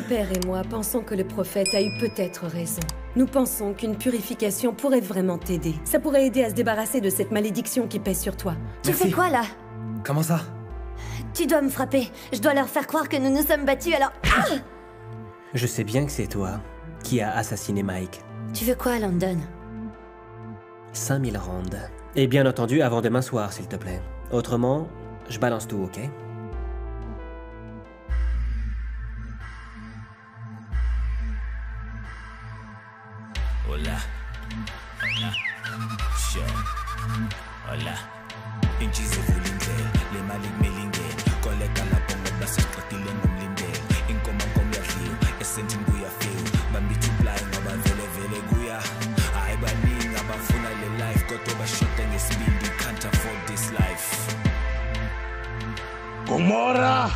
père et moi pensons que le prophète a eu peut-être raison. Nous pensons qu'une purification pourrait vraiment t'aider. Ça pourrait aider à se débarrasser de cette malédiction qui pèse sur toi. Tu fais quoi, là? Comment ça? Tu dois me frapper. Je dois leur faire croire que nous nous sommes battus, alors... Ah! Je sais bien que c'est toi qui as assassiné Mike. Tu veux quoi, London? 5000 rounds. Et bien entendu, avant demain soir, s'il te plaît. Autrement, je balance tout, ok? Hola. Hola. Sure. Hola. Inchize vulindlela, le mali kumele koleka lapho ngoba sesiqedile ngomlindelo. Inkomo komyadliwa, esentini kuyafika. Bambithi fly ngoba vele kuya. Hayi baningi abafuna le life kodwa bashoda ngesibindi, can't afford this life. Gomorra!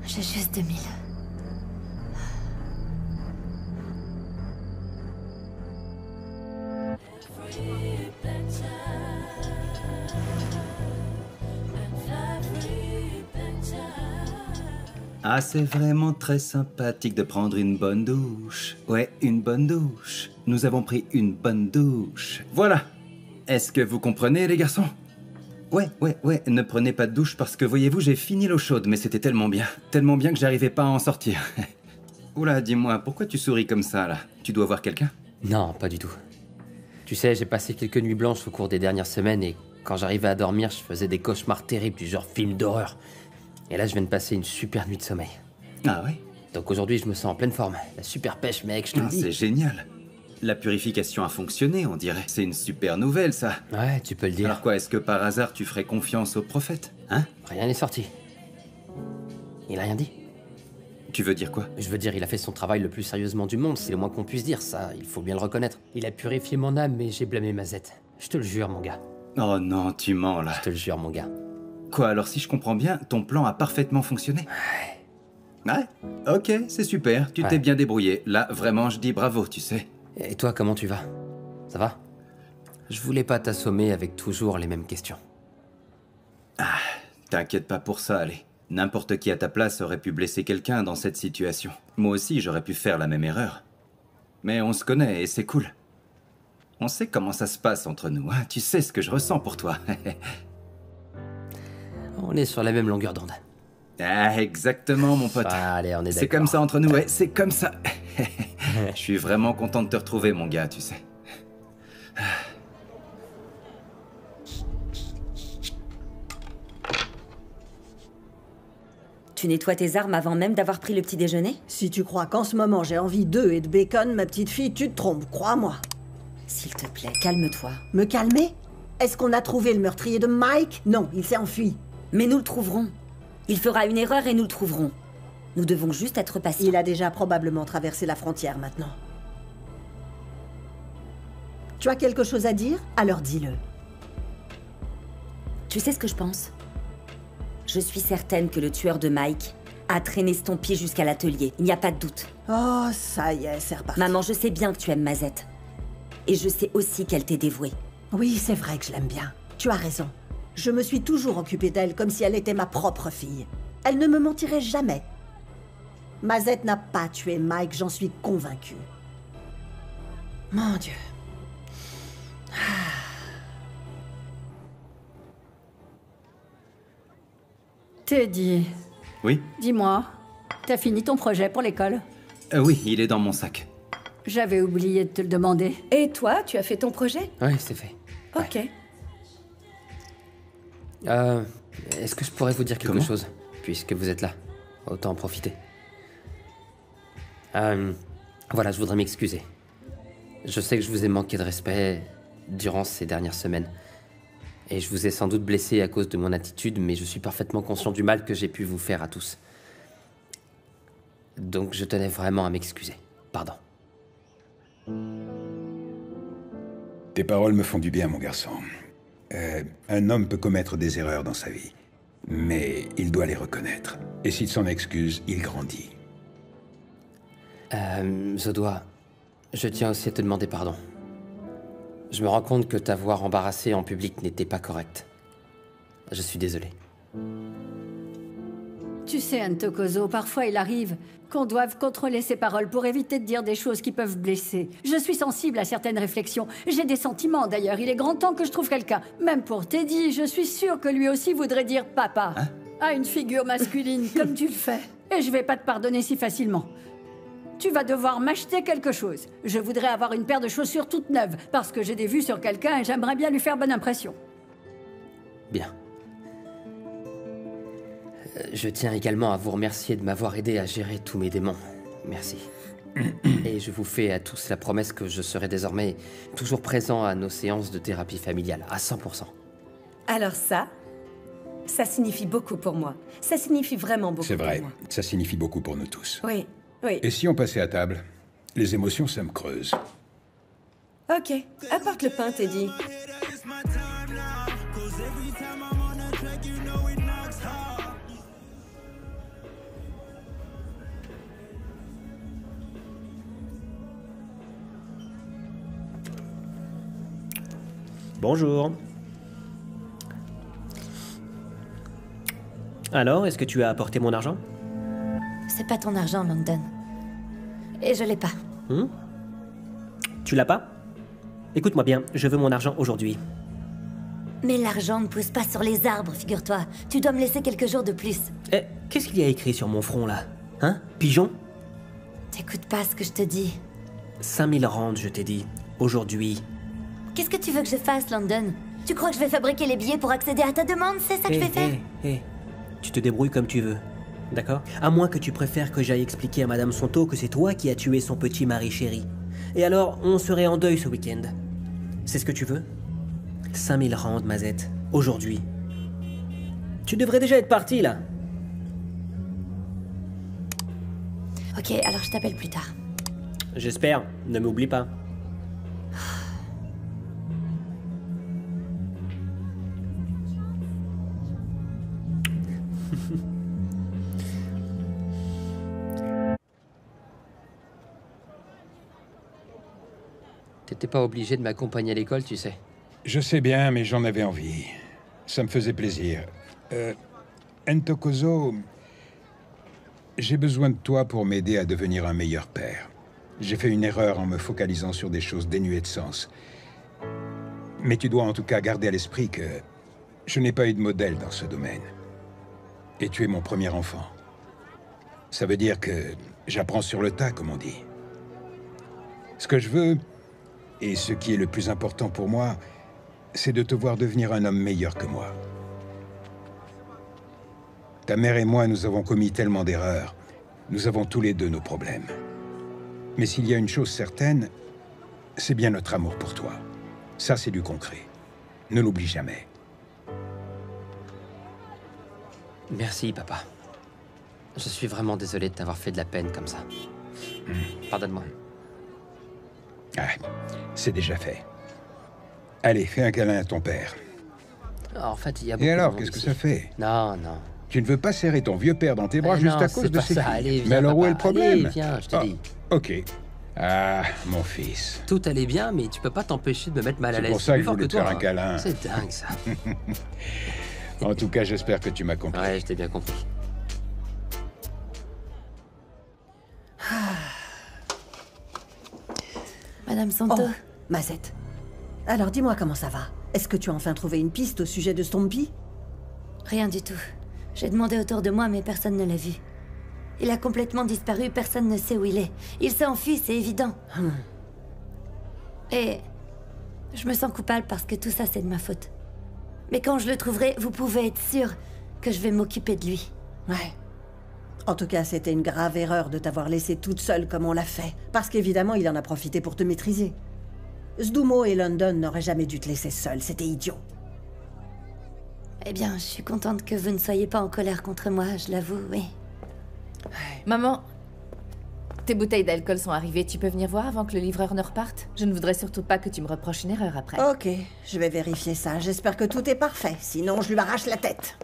J'ai juste 2000. Ah, c'est vraiment très sympathique de prendre une bonne douche. Ouais, une bonne douche. Nous avons pris une bonne douche. Voilà. Est-ce que vous comprenez, les garçons? Ouais, ne prenez pas de douche parce que, voyez-vous, j'ai fini l'eau chaude, mais c'était tellement bien. Tellement bien que j'arrivais pas à en sortir. Oula, dis-moi, pourquoi tu souris comme ça, là? Tu dois voir quelqu'un? Non, pas du tout. Tu sais, j'ai passé quelques nuits blanches au cours des dernières semaines et quand j'arrivais à dormir, je faisais des cauchemars terribles du genre film d'horreur. Et là, je viens de passer une super nuit de sommeil. Ah ouais? Donc aujourd'hui, je me sens en pleine forme. La super pêche, mec, je te le dis. C'est génial. La purification a fonctionné, on dirait. C'est une super nouvelle, ça. Ouais, tu peux le dire. Alors quoi, est-ce que par hasard, tu ferais confiance au prophète? Hein? Rien n'est sorti. Il a rien dit. Tu veux dire quoi? Je veux dire, il a fait son travail le plus sérieusement du monde, c'est le moins qu'on puisse dire, ça, il faut bien le reconnaître. Il a purifié mon âme, mais j'ai blâmé Mazette. Je te le jure, mon gars. Oh non, tu mens, là. Je te le jure, mon gars. Quoi, alors si je comprends bien, ton plan a parfaitement fonctionné? Ouais, ok, c'est super, tu t'es bien débrouillé. Là, vraiment, je dis bravo, tu sais. Et toi, comment tu vas? Ça va? Je voulais pas t'assommer avec toujours les mêmes questions. Ah, t'inquiète pas pour ça, allez. N'importe qui à ta place aurait pu blesser quelqu'un dans cette situation. Moi aussi, j'aurais pu faire la même erreur. Mais on se connaît et c'est cool. On sait comment ça se passe entre nous, hein. Tu sais ce que je ressens pour toi. On est sur la même longueur d'onde. Ah, exactement, mon pote. Allez, on est d'accord. C'est comme ça entre nous, ouais, c'est comme ça. Je suis vraiment content de te retrouver, mon gars, tu sais. Tu nettoies tes armes avant même d'avoir pris le petit déjeuner? Si tu crois qu'en ce moment j'ai envie d'œufs et de bacon, ma petite fille, tu te trompes, crois-moi. S'il te plaît, calme-toi. Me calmer? Est-ce qu'on a trouvé le meurtrier de Mike? Non, il s'est enfui. Mais nous le trouverons. Il fera une erreur et nous le trouverons. Nous devons juste être patients. Il a déjà probablement traversé la frontière maintenant. Tu as quelque chose à dire? Alors dis-le. Tu sais ce que je pense? Je suis certaine que le tueur de Mike a traîné Stompy jusqu'à l'atelier. Il n'y a pas de doute. Oh, ça y est, c'est reparti. Maman, je sais bien que tu aimes Mazette. Et je sais aussi qu'elle t'est dévouée. Oui, c'est vrai que je l'aime bien. Tu as raison. Je me suis toujours occupée d'elle comme si elle était ma propre fille. Elle ne me mentirait jamais. Mazette n'a pas tué Mike, j'en suis convaincue. Mon Dieu. Teddy. Oui? Dis-moi, t'as fini ton projet pour l'école? Oui, il est dans mon sac. J'avais oublié de te le demander. Et toi, tu as fait ton projet? Oui, c'est fait. Ok. Est-ce que je pourrais vous dire quelque chose, puisque vous êtes là? Autant en profiter. Voilà, je voudrais m'excuser. Je sais que je vous ai manqué de respect durant ces dernières semaines. Et je vous ai sans doute blessé à cause de mon attitude, mais je suis parfaitement conscient du mal que j'ai pu vous faire à tous. Donc je tenais vraiment à m'excuser. Pardon. Tes paroles me font du bien, mon garçon. Un homme peut commettre des erreurs dans sa vie, mais il doit les reconnaître. Et s'il s'en excuse, il grandit. Zodois, je tiens aussi à te demander pardon. Je me rends compte que t'avoir embarrassé en public n'était pas correct. Je suis désolé. Tu sais, Ntokozo, parfois il arrive qu'on doive contrôler ses paroles pour éviter de dire des choses qui peuvent blesser. Je suis sensible à certaines réflexions. J'ai des sentiments, d'ailleurs. Il est grand temps que je trouve quelqu'un. Même pour Teddy, je suis sûre que lui aussi voudrait dire « papa à une figure masculine, comme tu le fais. Et je vais pas te pardonner si facilement. Tu vas devoir m'acheter quelque chose. Je voudrais avoir une paire de chaussures toutes neuves, parce que j'ai des vues sur quelqu'un et j'aimerais bien lui faire bonne impression. Bien. Je tiens également à vous remercier de m'avoir aidé à gérer tous mes démons. Merci. Et je vous fais à tous la promesse que je serai désormais toujours présent à nos séances de thérapie familiale, à 100%. Alors ça signifie beaucoup pour moi. Ça signifie vraiment beaucoup pour moi. C'est vrai, ça signifie beaucoup pour nous tous. Oui, oui. Et si on passait à table? Les émotions, ça me creuse. Ok, apporte le pain, Teddy. Bonjour. Alors, est-ce que tu as apporté mon argent? C'est pas ton argent, London. Et je l'ai pas. Tu l'as pas? Écoute-moi bien, je veux mon argent aujourd'hui. Mais l'argent ne pousse pas sur les arbres, figure-toi. Tu dois me laisser quelques jours de plus. Eh, qu'est-ce qu'il y a écrit sur mon front, là? Hein? Pigeon? T'écoutes pas ce que je te dis. 5000 rand, je t'ai dit. Aujourd'hui. Qu'est-ce que tu veux que je fasse, London? Tu crois que je vais fabriquer les billets pour accéder à ta demande? C'est ça que je vais faire? Tu te débrouilles comme tu veux. D'accord? À moins que tu préfères que j'aille expliquer à Madame Sonto que c'est toi qui as tué son petit mari chéri. Et alors, on serait en deuil ce week-end. C'est ce que tu veux? 5000 rand, Mazette. Aujourd'hui. Tu devrais déjà être parti, là. Ok, alors je t'appelle plus tard. J'espère. Ne m'oublie pas. T'étais pas obligé de m'accompagner à l'école, tu sais. Je sais bien, mais j'en avais envie. Ça me faisait plaisir. Ntokozo, j'ai besoin de toi pour m'aider à devenir un meilleur père. J'ai fait une erreur en me focalisant sur des choses dénuées de sens. Mais tu dois en tout cas garder à l'esprit que je n'ai pas eu de modèle dans ce domaine. Et tu es mon premier enfant. Ça veut dire que j'apprends sur le tas, comme on dit. Ce que je veux, et ce qui est le plus important pour moi, c'est de te voir devenir un homme meilleur que moi. Ta mère et moi, nous avons commis tellement d'erreurs. Nous avons tous les deux nos problèmes. Mais s'il y a une chose certaine, c'est bien notre amour pour toi. Ça, c'est du concret. Ne l'oublie jamais. Merci, papa. Je suis vraiment désolé de t'avoir fait de la peine comme ça. Pardonne-moi. Ah, c'est déjà fait. Allez, fais un câlin à ton père. En fait, il y a beaucoup Et alors, de monde qu'est-ce que ici. ça fait? Non, non. Tu ne veux pas serrer ton vieux père dans tes bras juste non, à cause c'est de pas ses ça. filles. Allez, viens, Mais alors, où est le papa. problème? Allez, viens, je te dis. Ok. Ah, mon fils. Tout allait bien, mais tu peux pas t'empêcher de me mettre mal à C'est l'aise. pour ça que plus je fort voulais te toi, faire un hein. câlin. C'est dingue, ça. En tout cas, j'espère que tu m'as compris. Ouais, je t'ai bien compris. Madame Santo, Oh, Mazette. Alors dis-moi comment ça va. Est-ce que tu as enfin trouvé une piste au sujet de Stompy? rien du tout. J'ai demandé autour de moi, mais personne ne l'a vu. Il a complètement disparu, personne ne sait où il est. Il s'est enfui, c'est évident. Et je me sens coupable parce que tout ça, c'est de ma faute. Mais quand je le trouverai, vous pouvez être sûr que je vais m'occuper de lui. Ouais. En tout cas, c'était une grave erreur de t'avoir laissée toute seule comme on l'a fait. Parce qu'évidemment, il en a profité pour te maîtriser. Zdumo et London n'auraient jamais dû te laisser seule, c'était idiot. Eh bien, je suis contente que vous ne soyez pas en colère contre moi, je l'avoue, oui. Maman, tes bouteilles d'alcool sont arrivées. Tu peux venir voir avant que le livreur ne reparte? Je ne voudrais surtout pas que tu me reproches une erreur après. Ok, je vais vérifier ça. J'espère que tout est parfait. Sinon, je lui arrache la tête.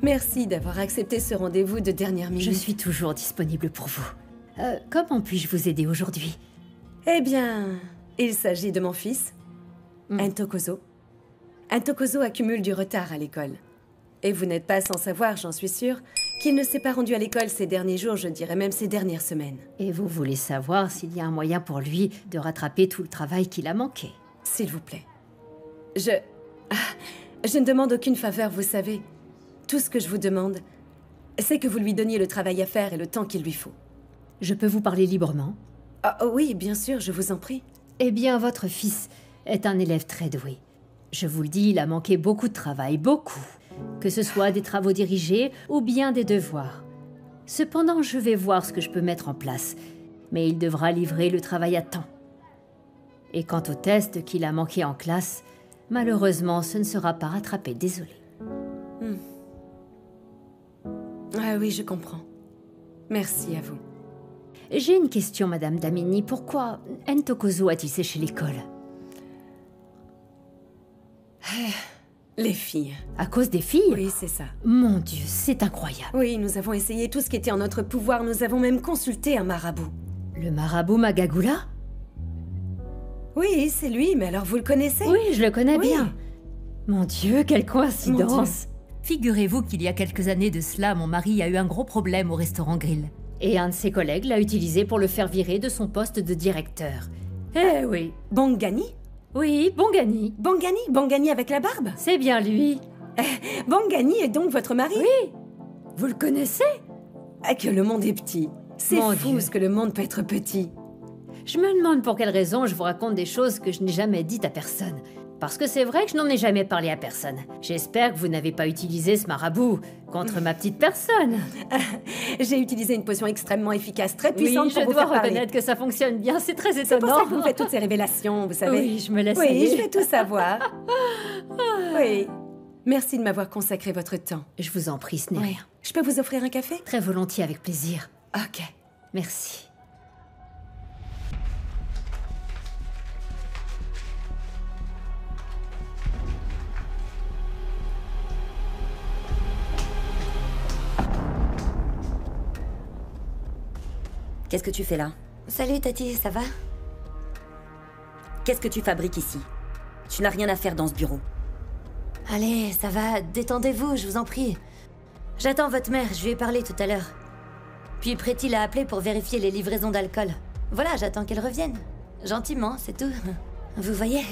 Merci d'avoir accepté ce rendez-vous de dernière minute. Je suis toujours disponible pour vous. Comment puis-je vous aider aujourd'hui? Eh bien, il s'agit de mon fils, Ntokozo. Ntokozo accumule du retard à l'école. Et vous n'êtes pas sans savoir, j'en suis sûre, qu'il ne s'est pas rendu à l'école ces derniers jours, je dirais même ces dernières semaines. Et vous voulez savoir s'il y a un moyen pour lui de rattraper tout le travail qu'il a manqué? S'il vous plaît. Je ne demande aucune faveur, vous savez. Tout ce que je vous demande, c'est que vous lui donniez le travail à faire et le temps qu'il lui faut. Je peux vous parler librement? Ah oui, bien sûr, je vous en prie. Eh bien, votre fils est un élève très doué. Je vous le dis, il a manqué beaucoup de travail, beaucoup. Que ce soit des travaux dirigés ou bien des devoirs. Cependant, je vais voir ce que je peux mettre en place. Mais il devra livrer le travail à temps. Et quant au test qu'il a manqué en classe, malheureusement, ce ne sera pas rattrapé, désolé. Ah oui, je comprends. Merci à vous. J'ai une question, Madame Damini. Pourquoi Ntokozo a-t-il séché l'école? Les filles. À cause des filles? Oui, c'est ça. Mon Dieu, c'est incroyable. Oui, nous avons essayé tout ce qui était en notre pouvoir. Nous avons même consulté un marabout. Le marabout Magagula? Oui, c'est lui, mais alors vous le connaissez? Oui, je le connais bien. Mon Dieu, quelle coïncidence! Mon Dieu. Figurez-vous qu'il y a quelques années de cela, mon mari a eu un gros problème au restaurant Grill. Et un de ses collègues l'a utilisé pour le faire virer de son poste de directeur. Eh oui. Bongani? Oui, Bongani. Bongani avec la barbe? C'est bien lui. Bongani est donc votre mari? Oui. Vous le connaissez? Que le monde est petit. C'est Mon fou Dieu. ce que le monde peut être petit. Je me demande pour quelle raison je vous raconte des choses que je n'ai jamais dites à personne. Parce que c'est vrai que je n'en ai jamais parlé à personne. J'espère que vous n'avez pas utilisé ce marabout contre ma petite personne. J'ai utilisé une potion extrêmement efficace, très puissante Oui, pour je vous dois faire parler. reconnaître que ça fonctionne bien, c'est très C'est pour étonnant. ça que vous faites toutes ces révélations, vous savez. Oui, je me laisse Oui, aller. je vais tout savoir. Oui. Merci de m'avoir consacré votre temps. Je vous en prie, ce n'est Oui. rien. Je peux vous offrir un café? Très volontiers, avec plaisir. Ok. Merci. Qu'est-ce que tu fais là? Salut, Tati, ça va? Qu'est-ce que tu fabriques ici? Tu n'as rien à faire dans ce bureau. Allez, ça va, détendez-vous, je vous en prie. J'attends votre mère, je lui ai parlé tout à l'heure. Puis Préti l'a appelé pour vérifier les livraisons d'alcool. Voilà, j'attends qu'elle revienne. Gentiment, c'est tout. Vous voyez?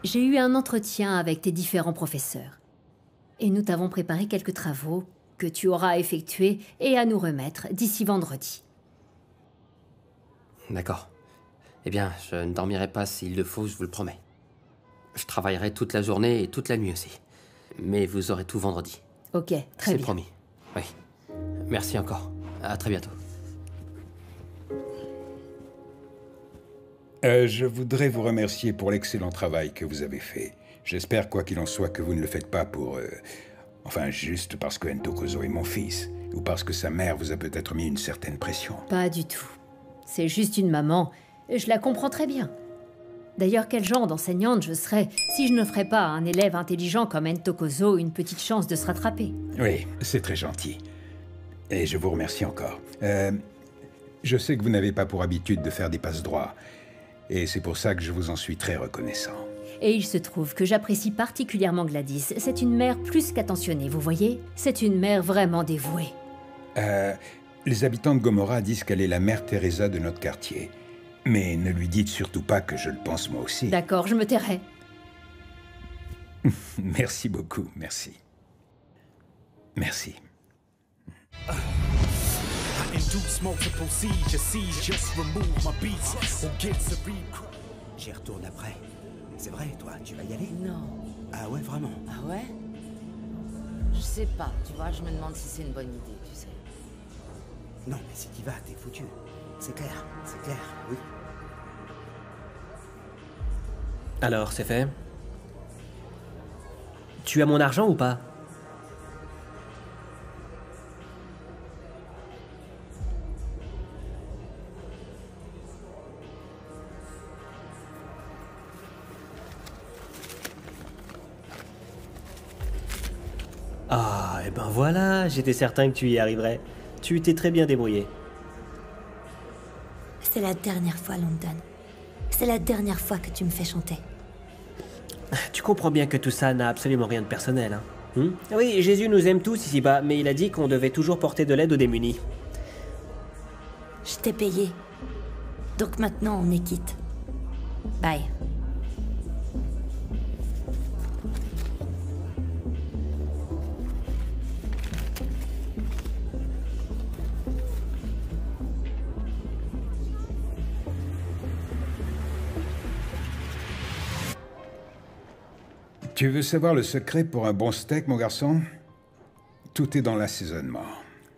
J'ai eu un entretien avec tes différents professeurs. Et nous t'avons préparé quelques travaux que tu auras à effectuer et à nous remettre d'ici vendredi. D'accord. Eh bien, je ne dormirai pas s'il le faut, je vous le promets. Je travaillerai toute la journée et toute la nuit aussi. Mais vous aurez tout vendredi. Ok, très C'est bien. promis. Oui. Merci encore. À très bientôt. Je voudrais vous remercier pour l'excellent travail que vous avez fait. J'espère, quoi qu'il en soit, que vous ne le faites pas pour... Enfin, juste parce que Ntokozo est mon fils. Ou parce que sa mère vous a peut-être mis une certaine pression. Pas du tout. C'est juste une maman, et je la comprends très bien. D'ailleurs, quel genre d'enseignante je serais si je n'offrais pas à un élève intelligent comme Ntokozo une petite chance de se rattraper? Oui, c'est très gentil. Et je vous remercie encore. Je sais que vous n'avez pas pour habitude de faire des passe-droits. Et c'est pour ça que je vous en suis très reconnaissant. Et il se trouve que j'apprécie particulièrement Gladys. C'est une mère plus qu'attentionnée, vous voyez? C'est une mère vraiment dévouée. Les habitants de Gomorrah disent qu'elle est la mère Teresa de notre quartier. Mais ne lui dites surtout pas que je le pense moi aussi. D'accord, je me tairai. Merci beaucoup, merci. Merci. J'y retourne après. C'est vrai, toi, tu vas y aller? Non. Ah ouais, vraiment? Ah ouais? Je sais pas, tu vois, je me demande si c'est une bonne idée, tu sais. Non, mais si t'y vas, t'es foutu. C'est clair, oui. Alors, c'est fait? Tu as mon argent ou pas? Ah, et ben voilà, j'étais certain que tu y arriverais. Tu t'es très bien débrouillé. C'est la dernière fois, London. C'est la dernière fois que tu me fais chanter. Tu comprends bien que tout ça n'a absolument rien de personnel, hein? Oui, Jésus nous aime tous ici-bas, mais il a dit qu'on devait toujours porter de l'aide aux démunis. Je t'ai payé. Donc maintenant, on est quitte. Bye. Tu veux savoir le secret pour un bon steak, mon garçon? Tout est dans l'assaisonnement.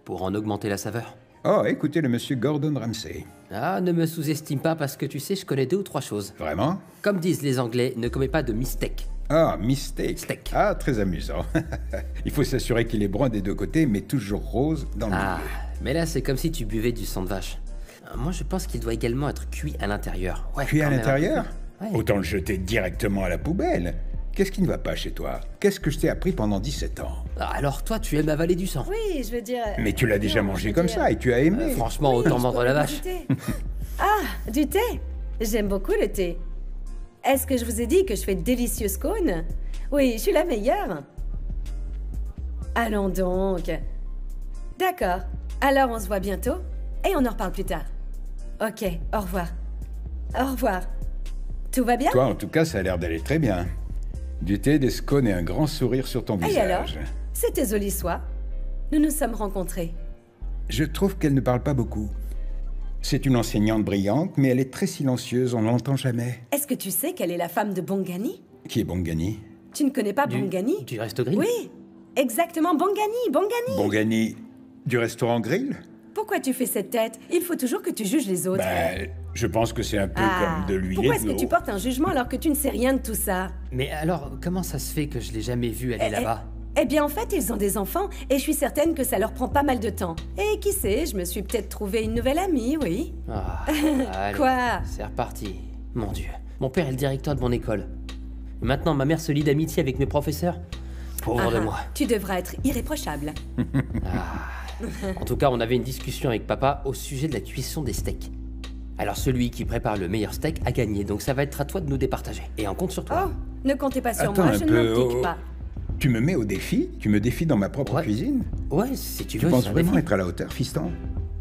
Pour en augmenter la saveur? Oh, écoutez le monsieur Gordon Ramsay. Ah, ne me sous-estime pas parce que tu sais, je connais 2 ou 3 choses. Vraiment? Comme disent les Anglais, ne commets pas de mistake. Ah, mistake. Steak. Ah, très amusant. Il faut s'assurer qu'il est brun des 2 côtés, mais toujours rose dans le milieu. Mais là, c'est comme si tu buvais du sang de vache. Moi, je pense qu'il doit également être cuit à l'intérieur. Ouais, cuit à l'intérieur? Ouais. Autant le jeter directement à la poubelle. Qu'est-ce qui ne va pas chez toi? Qu'est-ce que je t'ai appris pendant 17 ans? Alors toi, tu aimes avaler du sang? Oui, je veux dire... Mais tu l'as déjà mangé comme ça et tu as aimé. Franchement, autant mordre la vache. Ah, du thé? J'aime beaucoup le thé. Est-ce que je vous ai dit que je fais de délicieux scones? Oui, je suis la meilleure. Allons donc. D'accord. Alors on se voit bientôt et on en reparle plus tard. Ok, au revoir. Au revoir. Tout va bien? Toi, en tout cas, ça a l'air d'aller très bien. Du thé, des scones et un grand sourire sur ton visage. Et alors? C'était joli soir. Nous nous sommes rencontrés. Je trouve qu'elle ne parle pas beaucoup. C'est une enseignante brillante, mais elle est très silencieuse, on ne l'entend jamais. Est-ce que tu sais qu'elle est la femme de Bongani? Qui est Bongani? Tu ne connais pas Bongani? Du Resto Grill? Oui, exactement, Bongani. Bongani, du restaurant Grill? Pourquoi tu fais cette tête? Il faut toujours que tu juges les autres. Je pense que c'est un peu comme de l'huile et pourquoi de est-ce que tu portes un jugement alors que tu ne sais rien de tout ça? Mais alors, comment ça se fait que je l'ai jamais vue aller là-bas? Eh bien, en fait, ils ont des enfants, et je suis certaine que ça leur prend pas mal de temps. Et qui sait, je me suis peut-être trouvé une nouvelle amie, oui. Ah, allez, Quoi? c'est reparti. Mon Dieu. Mon père est le directeur de mon école. Et maintenant, ma mère se lie d'amitié avec mes professeurs. Pauvre de moi. Tu devras être irréprochable. En tout cas, on avait une discussion avec papa au sujet de la cuisson des steaks. Alors celui qui prépare le meilleur steak a gagné, donc ça va être à toi de nous départager. Et on compte sur toi. Oh, ne comptez pas sur Attends moi, un je ne peu, m'implique pas. Tu me mets au défi? Tu me défies dans ma propre cuisine? Ouais, si tu Tu veux. penses c'est un vraiment défi. être à la hauteur, fiston?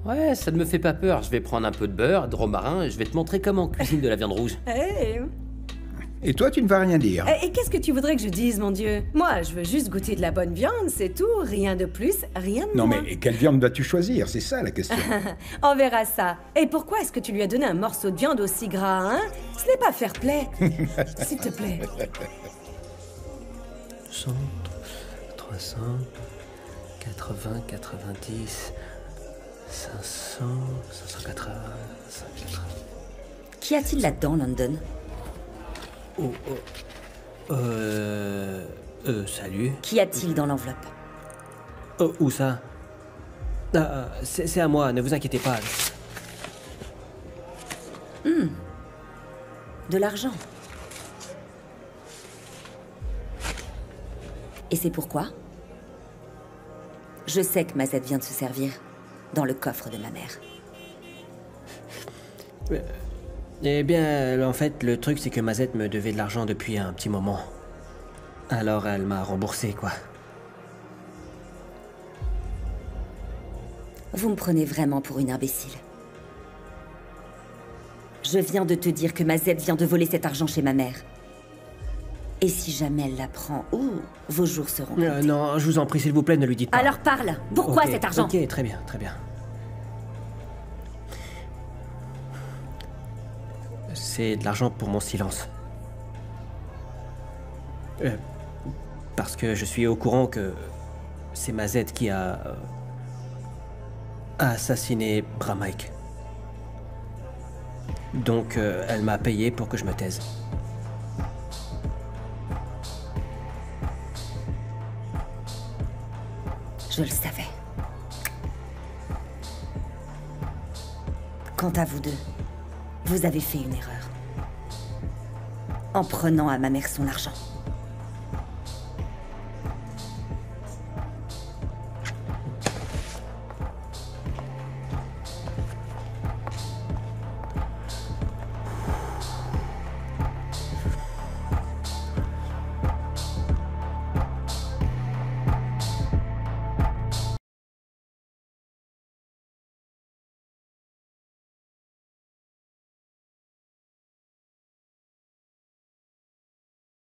Ouais, ça ne me fait pas peur. Je vais prendre un peu de beurre, de romarin, et je vais te montrer comment on cuisine de la viande rouge. Hey. Et toi, tu ne vas rien dire? Et qu'est-ce que tu voudrais que je dise, mon Dieu? Moi, je veux juste goûter de la bonne viande, c'est tout. Rien de plus, rien de Non moins. mais quelle viande dois-tu choisir? C'est ça la question. On verra ça. Et pourquoi est-ce que tu lui as donné un morceau de viande aussi gras, hein? Ce n'est pas fair play. S'il te plaît. 100, 300, 80, 90, 500, 580, 580... Qu'y a-t-il là-dedans, London? Salut. Qu'y a-t-il dans l'enveloppe? Oh, où ça? C'est à moi, ne vous inquiétez pas. De l'argent. Et c'est pourquoi? Je sais que Mazette vient de se servir dans le coffre de ma mère. Eh bien, en fait, le truc, c'est que Mazette me devait de l'argent depuis un petit moment. Alors, elle m'a remboursé, quoi. Vous me prenez vraiment pour une imbécile. Je viens de te dire que Mazette vient de voler cet argent chez ma mère. Et si jamais elle l'apprend, vos jours seront comptés. Non, je vous en prie, s'il vous plaît, ne lui dites pas. Alors parle. Pourquoi Ok, cet argent? Ok, très bien, très bien. C'est de l'argent pour mon silence. Parce que je suis au courant que c'est Mazette qui a assassiné Bra-Mike. Donc elle m'a payé pour que je me taise. Je le savais. Quant à vous deux, vous avez fait une erreur. En prenant à ma mère son argent.